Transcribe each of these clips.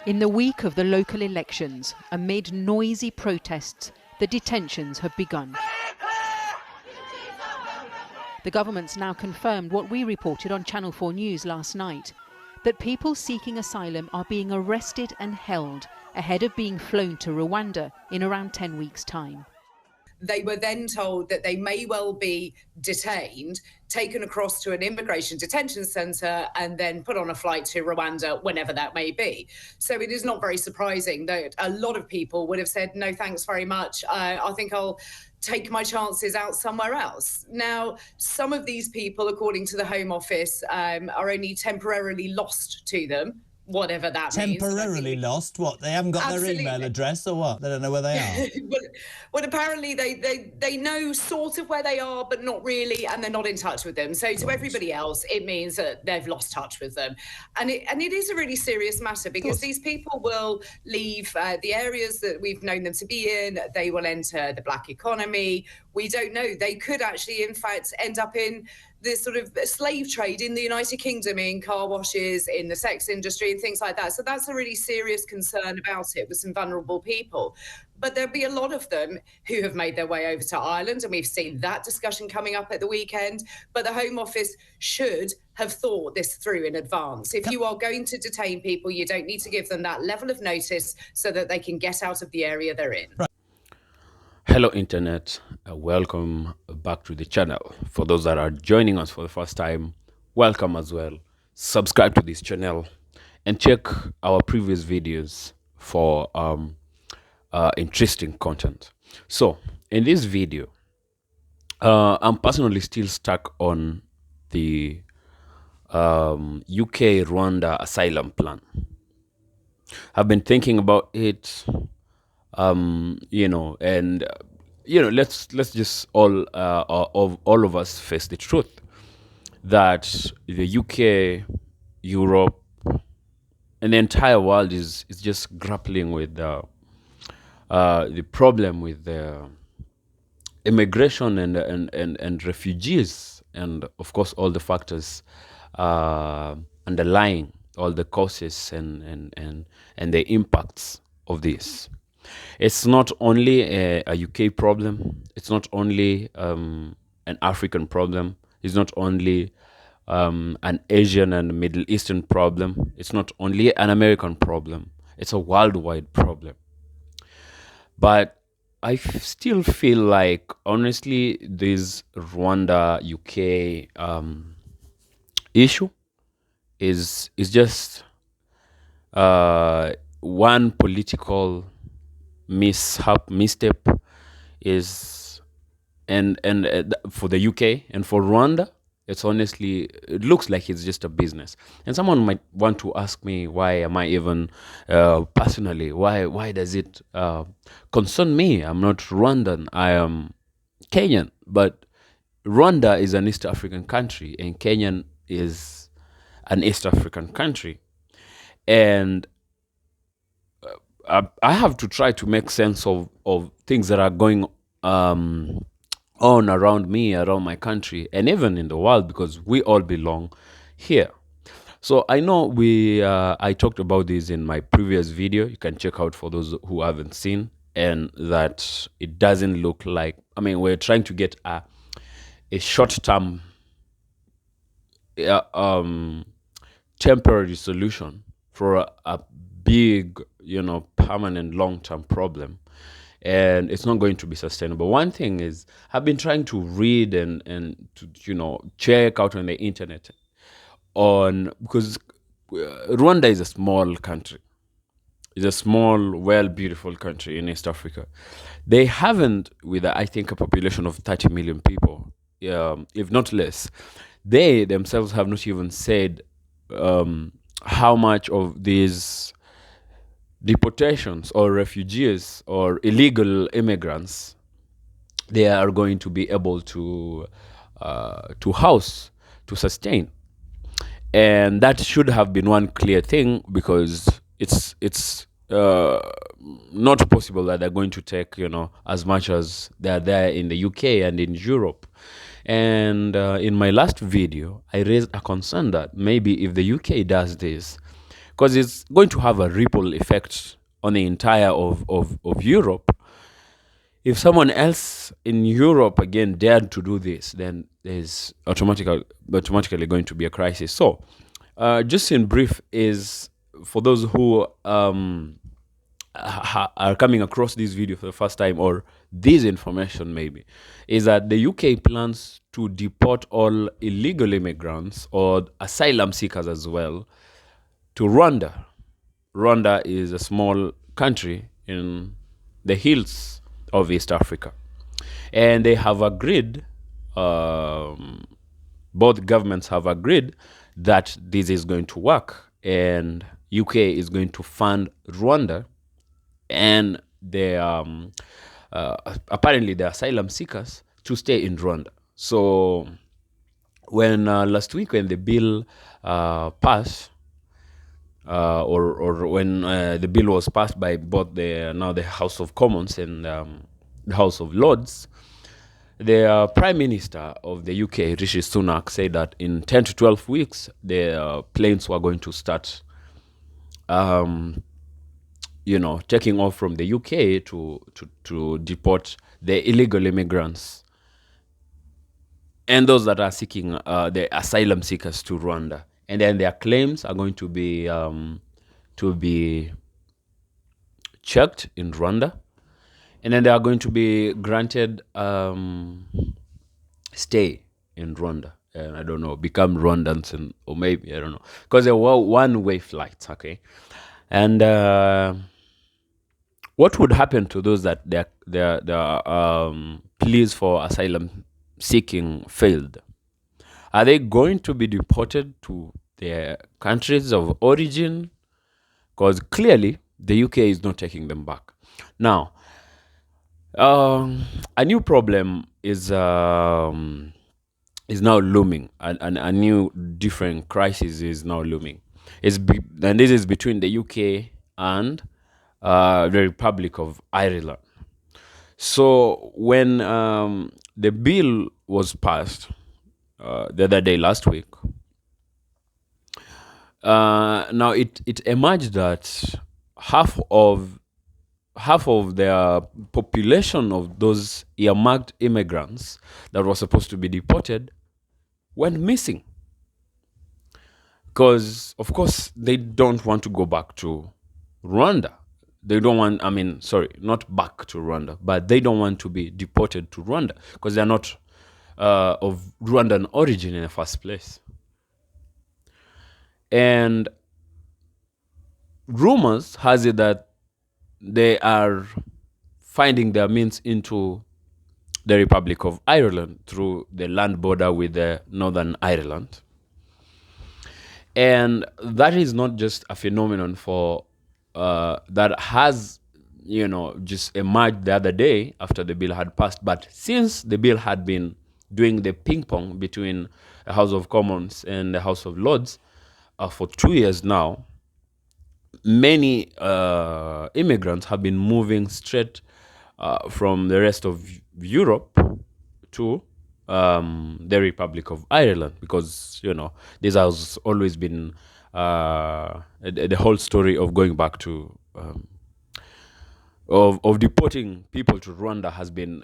In the week of the local elections, amid noisy protests, the detentions have begun. The government's now confirmed what we reported on Channel 4 News last night, that people seeking asylum are being arrested and held ahead of being flown to Rwanda in around 10 weeks' time. They were then told that they may well be detained, taken across to an immigration detention centre and then put on a flight to Rwanda, whenever that may be. So it is not very surprising that a lot of people would have said, no, thanks very much. I think I'll take my chances out somewhere else. Now, some of these people, according to the Home Office, are only temporarily lost to them, whatever that means. Temporarily lost? What? They haven't got their email address or what? They don't know where they are? Well, apparently they know sort of where they are, but not really, and they're not in touch with them. So to everybody else, it means that they've lost touch with them. And it is a really serious matter, because these people will leave the areas that we've known them to be in. They will enter the black economy. We don't know. They could actually, in fact, end up in this sort of slave trade in the United Kingdom, in car washes, in the sex industry and things like that. So that's a really serious concern about it with some vulnerable people. But there'll be a lot of them who have made their way over to Ireland, and we've seen that discussion coming up at the weekend. But the Home Office should have thought this through in advance. If you are going to detain people, you don't need to give them that level of notice so that they can get out of the area they're in. Right. Hello Internet, welcome back to the channel. For those that are joining us for the first time, welcome as well. Subscribe to this channel and check our previous videos for interesting content. So in this video, I'm personally still stuck on the UK Rwanda asylum plan. I've been thinking about it, let's just all of us face the truth that the UK, Europe, and the entire world is just grappling with the problem with the immigration and refugees, and of course all the factors underlying all the causes and the impacts of this. It's not only a UK problem. It's not only an African problem. It's not only an Asian and Middle Eastern problem. It's not only an American problem. It's a worldwide problem. But I still feel like, honestly, this Rwanda-UK issue is just one political misstep is and for the UK and for Rwanda, it looks like it's just a business. And someone might want to ask me, why am I even personally, why does it concern me? I'm not Rwandan, I am Kenyan. But Rwanda is an East African country and Kenyan is an East African country, and I have to try to make sense of things that are going on around me, around my country, and even in the world, because we all belong here. So I know I talked about this in my previous video. You can check out for those who haven't seen, and that it doesn't look like, we're trying to get a short-term temporary solution for a big, permanent long-term problem, and it's not going to be sustainable. One thing is, I've been trying to read and to check out on the internet because Rwanda is a small country. It's a small, beautiful country in East Africa. They haven't, with I think a population of 30 million people, if not less, they themselves have not even said how much of these deportations or refugees or illegal immigrants they are going to be able to house, to sustain. And that should have been one clear thing, because it's not possible that they're going to take as much as they're there in the UK and in Europe. And in my last video, I raised a concern that maybe if the UK does this, because it's going to have a ripple effect on the entire of Europe. If someone else in Europe again dared to do this, then there's automatically going to be a crisis. So, just in brief, is for those who are coming across this video for the first time, or this information maybe, is that the UK plans to deport all illegal immigrants or asylum seekers as well to Rwanda. Rwanda is a small country in the hills of East Africa. And they have agreed, both governments have agreed that this is going to work. And UK is going to fund Rwanda and apparently the asylum seekers to stay in Rwanda. So when last week when the bill passed, or when the bill was passed by both the House of Commons and the House of Lords, the Prime Minister of the UK, Rishi Sunak, said that in 10 to 12 weeks, the planes were going to start, taking off from the UK to deport the illegal immigrants and those that are seeking the asylum seekers to Rwanda. And then their claims are going to be checked in Rwanda, and then they are going to be granted stay in Rwanda, and I don't know, become Rwandans, or maybe I don't know, because there were one-way flights, okay. And what would happen to those that their pleas for asylum seeking failed? Are they going to be deported to their countries of origin? Because clearly the UK is not taking them back. Now, a new problem is now looming. A new different crisis is now looming. And this is between the UK and the Republic of Ireland. So when the bill was passed the other day, last week, now it emerged that half of the population of those earmarked immigrants that were supposed to be deported went missing. Because, of course, they don't want to go back to Rwanda. They don't want, not back to Rwanda, but they don't want to be deported to Rwanda because they're not of Rwandan origin in the first place. And rumors has it that they are finding their means into the Republic of Ireland through the land border with the Northern Ireland. And that is not just a phenomenon that has, just emerged the other day after the bill had passed. But since the bill had been doing the ping pong between the House of Commons and the House of Lords for 2 years now, many immigrants have been moving straight from the rest of Europe to the Republic of Ireland, because this has always been the whole story of going back to of deporting people to Rwanda has been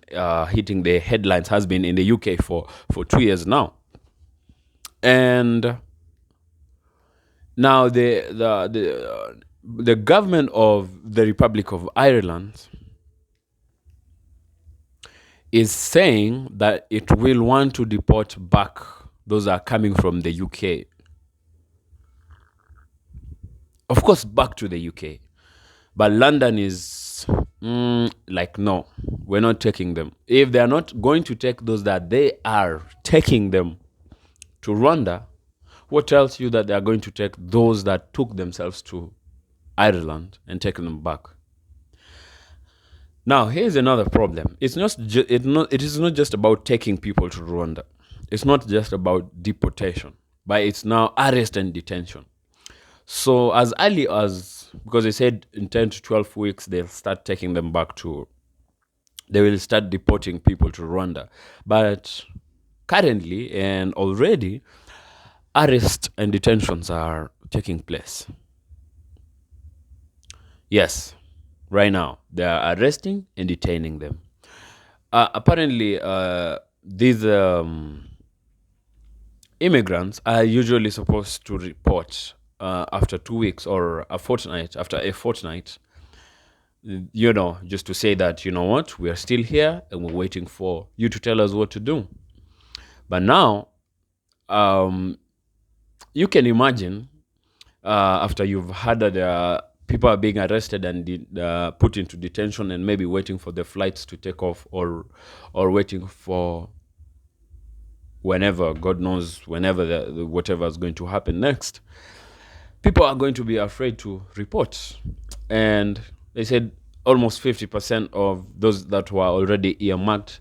hitting the headlines, has been in the UK for 2 years now. And now the government of the Republic of Ireland is saying that it will want to deport back those that are coming from the UK. Of course, back to the UK. But London is like, no, we're not taking them. If they're not going to take those that they are taking them to Rwanda, what tells you that they're going to take those that took themselves to Ireland and take them back? Now, here's another problem. It is not just about taking people to Rwanda. It's not just about deportation, but it's now arrest and detention. So as early as, because they said in 10 to 12 weeks, they'll start taking them back they will start deporting people to Rwanda. But currently and already, arrests and detentions are taking place. Yes, right now they are arresting and detaining them. Apparently, these immigrants are usually supposed to report after 2 weeks or a fortnight. After a fortnight, just to say that, you know what, we are still here and we're waiting for you to tell us what to do. But now, um, you can imagine, after you've heard that people are being arrested and put into detention and maybe waiting for the flights to take off, or waiting for whenever, God knows, whenever whatever is going to happen next, people are going to be afraid to report. And they said almost 50% of those that were already earmarked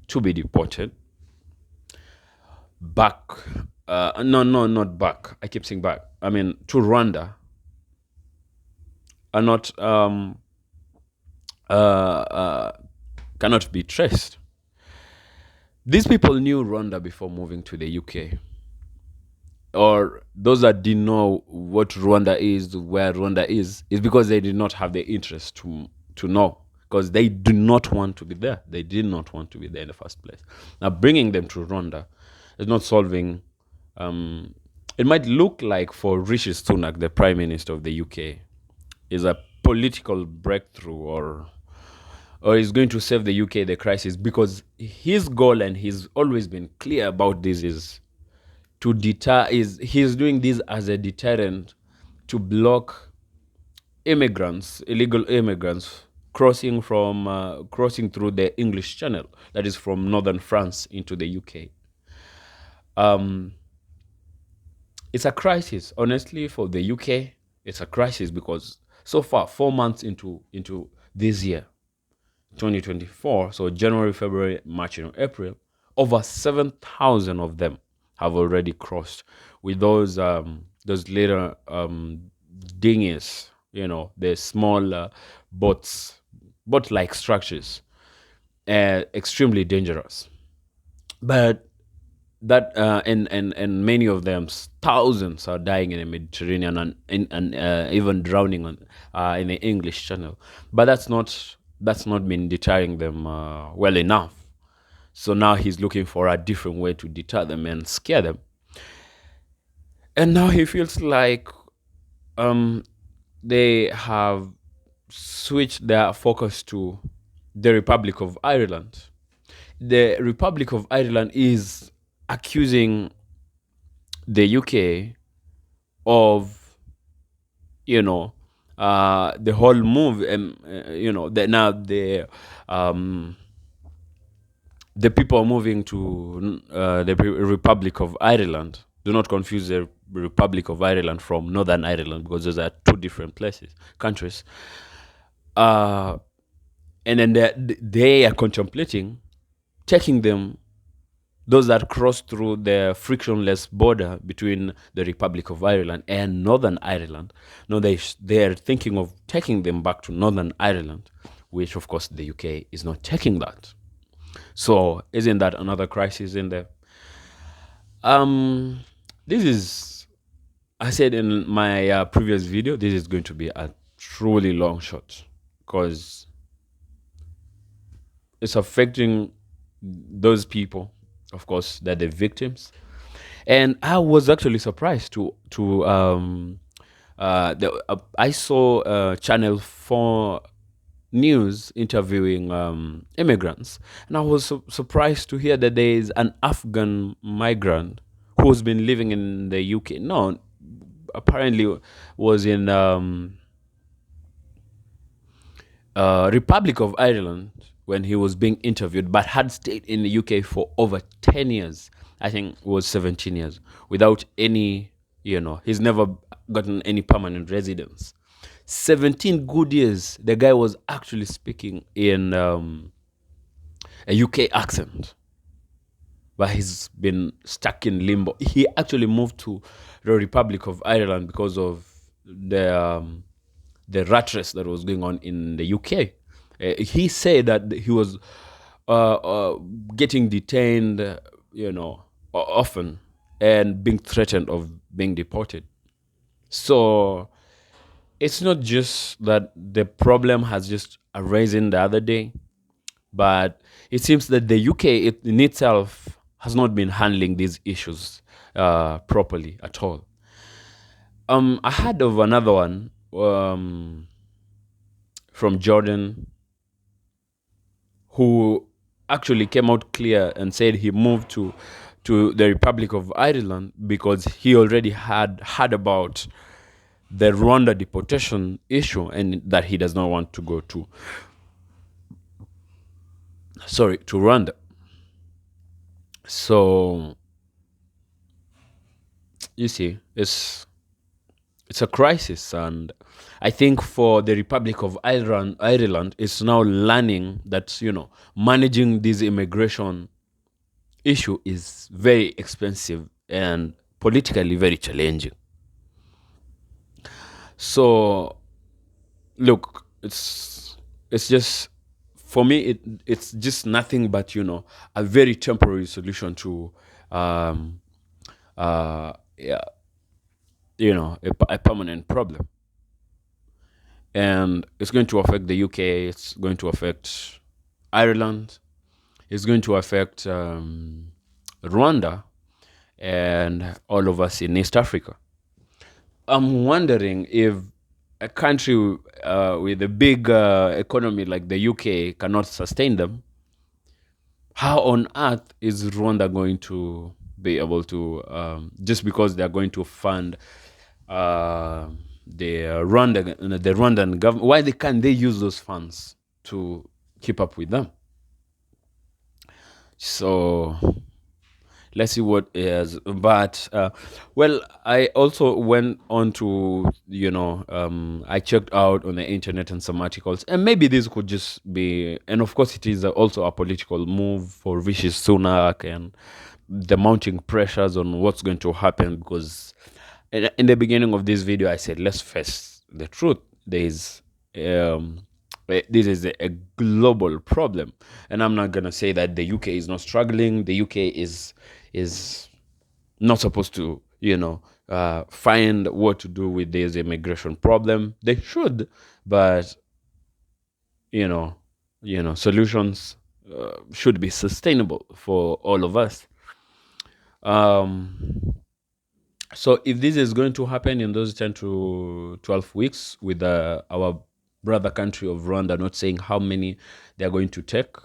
to be deported back, no, not back. I keep saying back. I mean, to Rwanda, are not cannot be traced. These people knew Rwanda before moving to the UK, or those that didn't know what Rwanda is, where Rwanda is because they did not have the interest to know, because they do not want to be there. They did not want to be there in the first place. Now, bringing them to Rwanda is not solving. It might look like for Rishi Sunak, the Prime Minister of the UK, is a political breakthrough, or is going to save the UK the crisis, because his goal, and he's always been clear about this, is to deter. He's doing this as a deterrent to block immigrants, illegal immigrants, crossing through the English Channel, that is from northern France into the UK. It's a crisis, honestly, for the UK. It's a crisis because so far, 4 months into this year, 2024, so January, February, March, and April, over 7,000 of them have already crossed with those little dinghies, the small boat-like structures, extremely dangerous. But that and many of them, thousands, are dying in the Mediterranean and even drowning in the English Channel. But that's not been deterring them well enough. So now he's looking for a different way to deter them and scare them. And now he feels like they have switched their focus to the Republic of Ireland. The Republic of Ireland is accusing the UK of, the whole move, now the people moving to the Republic of Ireland. Do not confuse the Republic of Ireland from Northern Ireland, because those are two different countries. And then they are contemplating taking those that cross through the frictionless border between the Republic of Ireland and Northern Ireland. No, they are thinking of taking them back to Northern Ireland, which, of course, the UK is not taking that. So isn't that another crisis in there? This is, I said in my previous video, this is going to be a truly long shot, because it's affecting those people, of course, that the victims. And I was actually surprised I saw Channel 4 News interviewing immigrants, and I was surprised to hear that there is an Afghan migrant who's been living in the UK. No, apparently was in Republic of Ireland when he was being interviewed, but had stayed in the UK for over 10 years. I think it was 17 years without any, he's never gotten any permanent residence. 17 good years, the guy was actually speaking in a UK accent, but he's been stuck in limbo. He actually moved to the Republic of Ireland because of the rat race that was going on in the UK. He said that he was getting detained, often, and being threatened of being deported. So it's not just that the problem has just arisen the other day, but it seems that the UK in itself has not been handling these issues properly at all. I heard of another one from Jordan who actually came out clear and said he moved to the Republic of Ireland because he already had heard about the Rwanda deportation issue and that he does not want to go to Rwanda. So you see, it's a crisis, and I think for the Republic of Ireland is now learning that managing this immigration issue is very expensive and politically very challenging. So look, it's just, for me, it's just nothing but a very temporary solution to yeah, a permanent problem, and it's going to affect the UK. It's going to affect Ireland. It's going to affect Rwanda and all of us in East Africa. I'm wondering if a country with a big economy like the UK cannot sustain them, how on earth is Rwanda going to be able to, just because they're going to fund the Rwandan government, why can't they use those funds to keep up with them? So let's see what is. But well, I also went on to I checked out on the internet and some articles, and maybe this could just be, and of course it is also a political move for Rishi Sunak and the mounting pressures on what's going to happen, because in the beginning of this video I said, let's face the truth, this is a global problem, and I'm not gonna say that the UK is not struggling. The UK is not supposed to find what to do with this immigration problem. They should, but solutions should be sustainable for all of us. So if this is going to happen in those 10 to 12 weeks with our brother country of Rwanda not saying how many they're going to take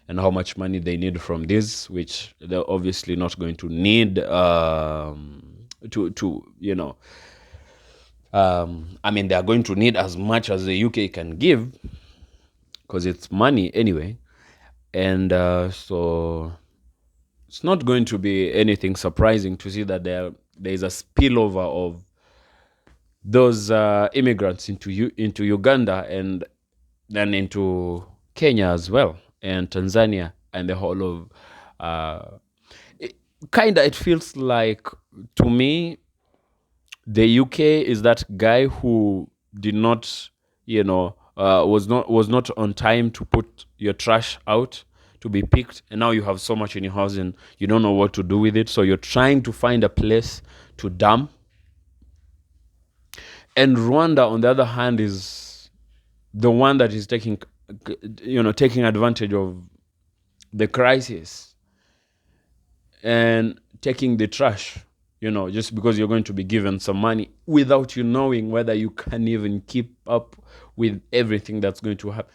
and how much money they need from this, which they're obviously not going to need I mean, they're going to need as much as the UK can give, because it's money anyway. And so it's not going to be anything surprising to see that there is a spillover of those immigrants into Uganda, and then into Kenya as well, and Tanzania, and the whole of it feels like, to me, the UK is that guy who did not was not on time to put your trash out to be picked, and now you have so much in your house and you don't know what to do with it, so you're trying to find a place to dump. And Rwanda, on the other hand, is the one that is taking advantage of the crisis and taking the trash, just because you're going to be given some money without you knowing whether you can even keep up with everything that's going to happen.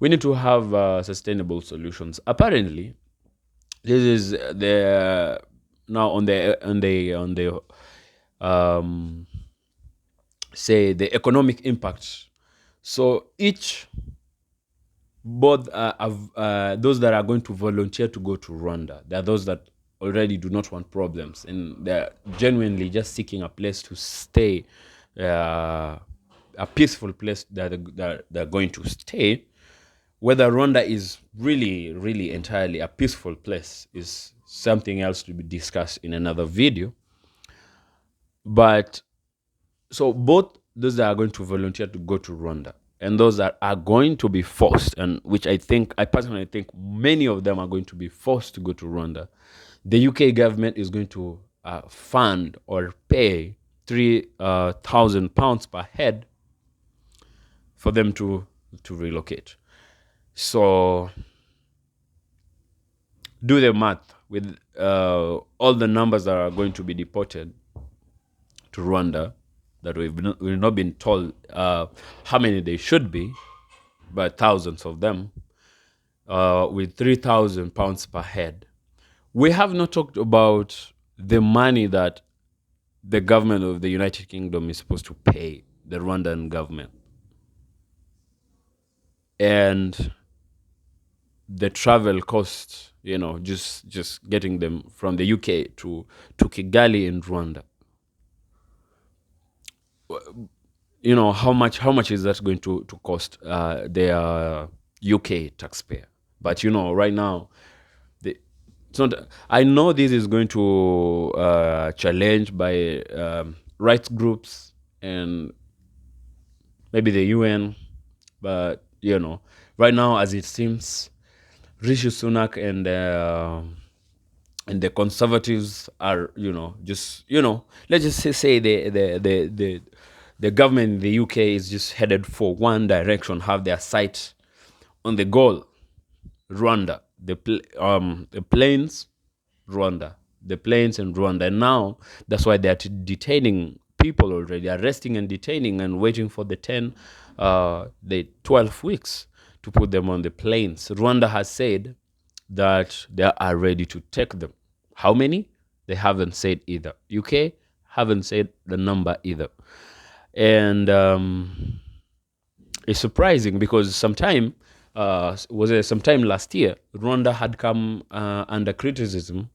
We need to have sustainable solutions. Apparently, this is now on the say the economic impact. So both those that are going to volunteer to go to Rwanda, there are those that already do not want problems, and they're genuinely just seeking a place to stay, a peaceful place that they're going to stay. Whether Rwanda is really, really entirely a peaceful place is something else to be discussed in another video. But so both those that are going to volunteer to go to Rwanda and those that are going to be forced, and which I personally think many of them are going to be forced to go to Rwanda, the UK government is going to fund or pay £3,000 per head for them to relocate. So do the math with all the numbers that are going to be deported to Rwanda that we've not been told how many they should be, but thousands of them, with £3,000 per head. We have not talked about the money that the government of the United Kingdom is supposed to pay the Rwandan government. And the travel costs, just getting them from the UK to Kigali in Rwanda. How much is that going to cost their UK taxpayer? But right now, it's not. I know this is going to challenge by rights groups and maybe the UN, but right now, as it seems, Rishi Sunak and the Conservatives are, let's just say the government in the UK is just headed for one direction, have their sight on the goal, Rwanda, the plains, Rwanda, the plains and Rwanda. And now that's why they're detaining people already, arresting and detaining and waiting for the 12 weeks to put them on the plains. Rwanda has said that they are ready to take them. How many? They haven't said either. UK haven't said the number either. And it's surprising because sometime last year, Rwanda had come under criticism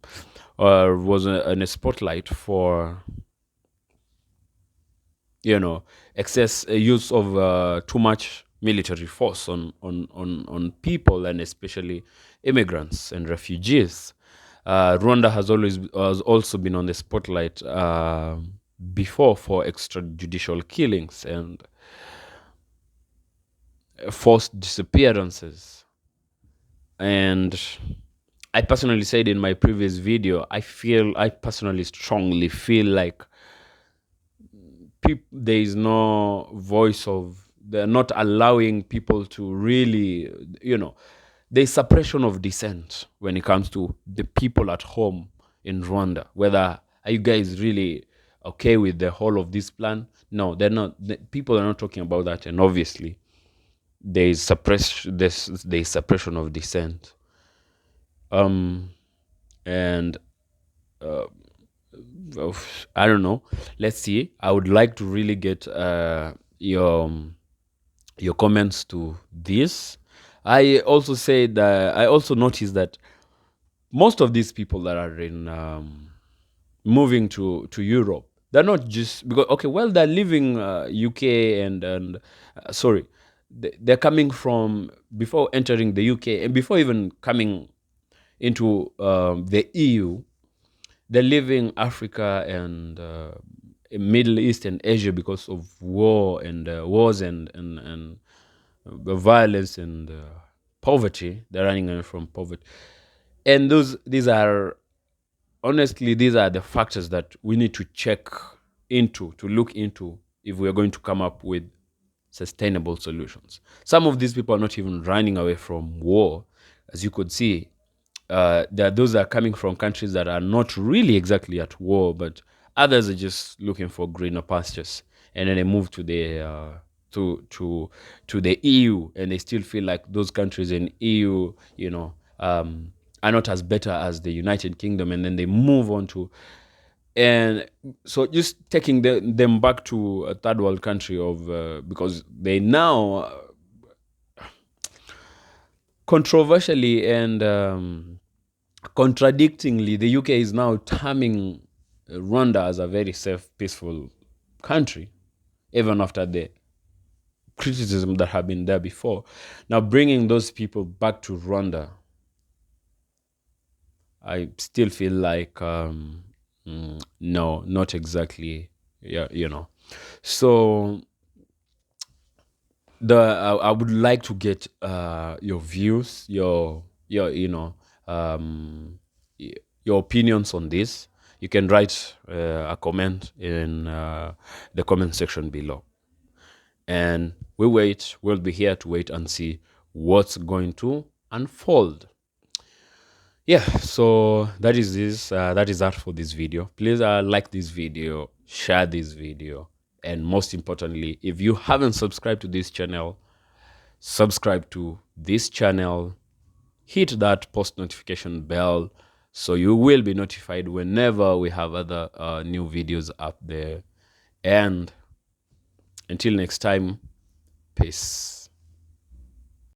or was in a spotlight for excess use of too much military force on people, and especially immigrants and refugees. Rwanda has also been on the spotlight before for extrajudicial killings and forced disappearances. And I personally said in my previous video, I personally strongly feel like there is no voice they're not allowing people to really, there's suppression of dissent when it comes to the people at home in Rwanda. Whether are you guys really okay with the whole of this plan? No, they're not. People are not talking about that, and obviously there's suppression of dissent. And I don't know. Let's see. I would like to really get your comments to this. I also noticed that most of these people that are in moving to Europe, they're not just because they're leaving UK and sorry, they're coming from before entering the UK and before even coming into the EU. They're leaving Africa and Middle East and Asia because of wars and violence and poverty. They're running away from poverty, and these are the factors that we need to look into if we are going to come up with sustainable solutions. Some of these people are not even running away from war, as you could see. Those are coming from countries that are not really exactly at war, but others are just looking for greener pastures, and then they move to the the EU, and they still feel like those countries in EU, are not as better as the United Kingdom, and then they move on to, and so just taking them back to a third world country because they now controversially and contradictingly, the UK is now terming Rwanda as a very safe, peaceful country, even after the criticism that had been there before. Now, bringing those people back to Rwanda, I still feel like, no, not exactly, So, I would like to get your views, your opinions on this, you can write a comment in the comment section below. And we'll be here to wait and see what's going to unfold. Yeah, so that is that for this video. Please like this video, share this video, and most importantly, if you haven't subscribed to this channel, subscribe to this channel, hit that post notification bell so you will be notified whenever we have other new videos up there. And until next time, peace.